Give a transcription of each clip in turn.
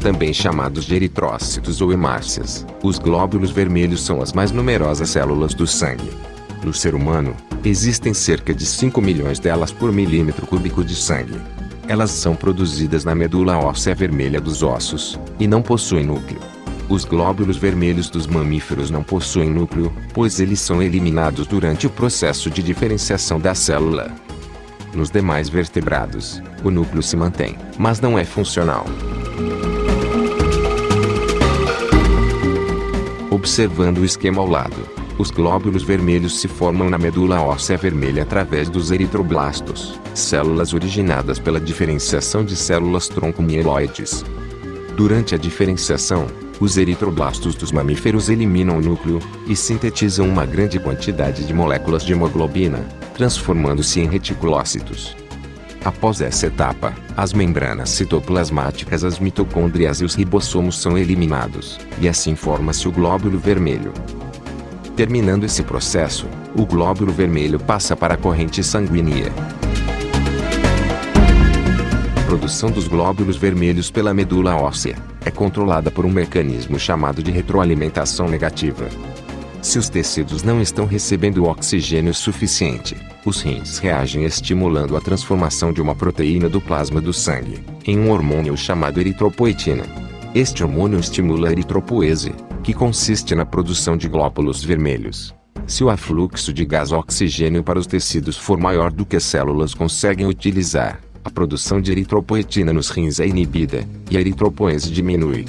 também chamados de eritrócitos ou hemácias. Os glóbulos vermelhos são as mais numerosas células do sangue. No ser humano, existem cerca de 5 milhões delas por milímetro cúbico de sangue. Elas são produzidas na medula óssea vermelha dos ossos, e não possuem núcleo. Os glóbulos vermelhos dos mamíferos não possuem núcleo, pois eles são eliminados durante o processo de diferenciação da célula. Nos demais vertebrados, o núcleo se mantém, mas não é funcional. Observando o esquema ao lado, os glóbulos vermelhos se formam na medula óssea vermelha através dos eritroblastos, células originadas pela diferenciação de células-tronco mieloides. Durante a diferenciação, os eritroblastos dos mamíferos eliminam o núcleo e sintetizam uma grande quantidade de moléculas de hemoglobina, transformando-se em reticulócitos. Após essa etapa, as membranas citoplasmáticas, as mitocôndrias e os ribossomos são eliminados, e assim forma-se o glóbulo vermelho. Terminando esse processo, o glóbulo vermelho passa para a corrente sanguínea. A produção dos glóbulos vermelhos pela medula óssea é controlada por um mecanismo chamado de retroalimentação negativa. Se os tecidos não estão recebendo oxigênio suficiente, os rins reagem estimulando a transformação de uma proteína do plasma do sangue em um hormônio chamado eritropoetina. Este hormônio estimula a eritropoese, que consiste na produção de glóbulos vermelhos. Se o afluxo de gás oxigênio para os tecidos for maior do que as células conseguem utilizar, a produção de eritropoetina nos rins é inibida, e a eritropoese diminui.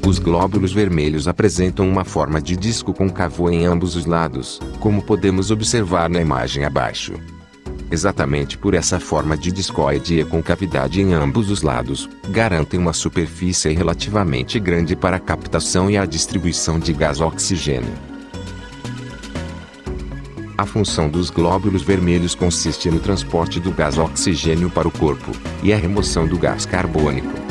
Os glóbulos vermelhos apresentam uma forma de disco côncavo em ambos os lados, como podemos observar na imagem abaixo. Exatamente por essa forma de discoide e concavidade em ambos os lados, garantem uma superfície relativamente grande para a captação e a distribuição de gás oxigênio. A função dos glóbulos vermelhos consiste no transporte do gás oxigênio para o corpo, e a remoção do gás carbônico.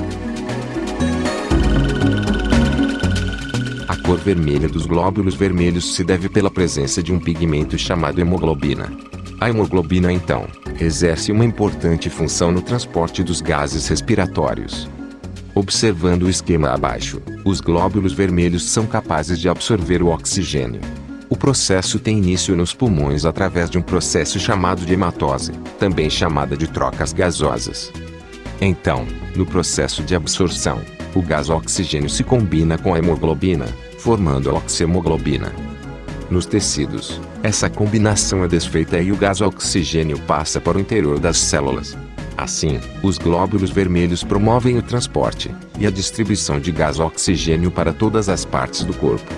A cor vermelha dos glóbulos vermelhos se deve pela presença de um pigmento chamado hemoglobina. A hemoglobina, então, exerce uma importante função no transporte dos gases respiratórios. Observando o esquema abaixo, os glóbulos vermelhos são capazes de absorver o oxigênio. O processo tem início nos pulmões através de um processo chamado de hematose, também chamada de trocas gasosas. Então, no processo de absorção, o gás oxigênio se combina com a hemoglobina, formando a oxihemoglobina. Nos tecidos, essa combinação é desfeita e o gás oxigênio passa para o interior das células. Assim, os glóbulos vermelhos promovem o transporte e a distribuição de gás oxigênio para todas as partes do corpo.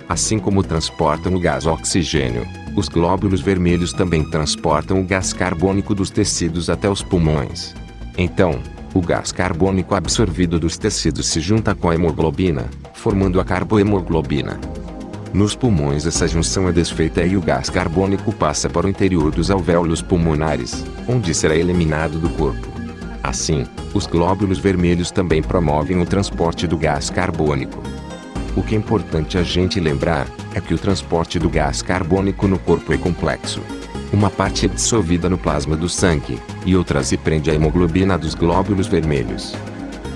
Assim como transportam o gás oxigênio, os glóbulos vermelhos também transportam o gás carbônico dos tecidos até os pulmões. Então, o gás carbônico absorvido dos tecidos se junta com a hemoglobina, formando a carbohemoglobina. Nos pulmões essa junção é desfeita e o gás carbônico passa para o interior dos alvéolos pulmonares, onde será eliminado do corpo. Assim, os glóbulos vermelhos também promovem o transporte do gás carbônico. O que é importante a gente lembrar é que o transporte do gás carbônico no corpo é complexo. Uma parte é dissolvida no plasma do sangue, e outra se prende à hemoglobina dos glóbulos vermelhos.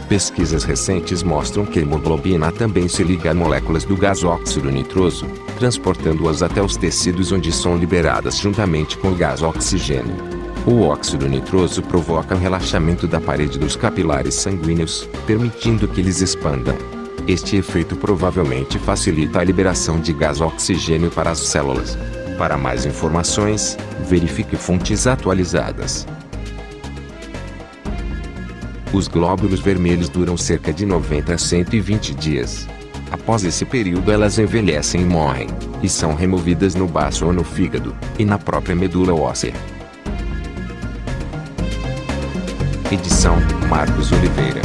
Pesquisas recentes mostram que a hemoglobina também se liga a moléculas do gás óxido nitroso, transportando-as até os tecidos onde são liberadas juntamente com o gás oxigênio. O óxido nitroso provoca o relaxamento da parede dos capilares sanguíneos, permitindo que eles expandam. Este efeito provavelmente facilita a liberação de gás oxigênio para as células. Para mais informações, verifique fontes atualizadas. Os glóbulos vermelhos duram cerca de 90 a 120 dias. Após esse período elas envelhecem e morrem, e são removidas no baço ou no fígado, e na própria medula óssea. Edição: Marcos Oliveira.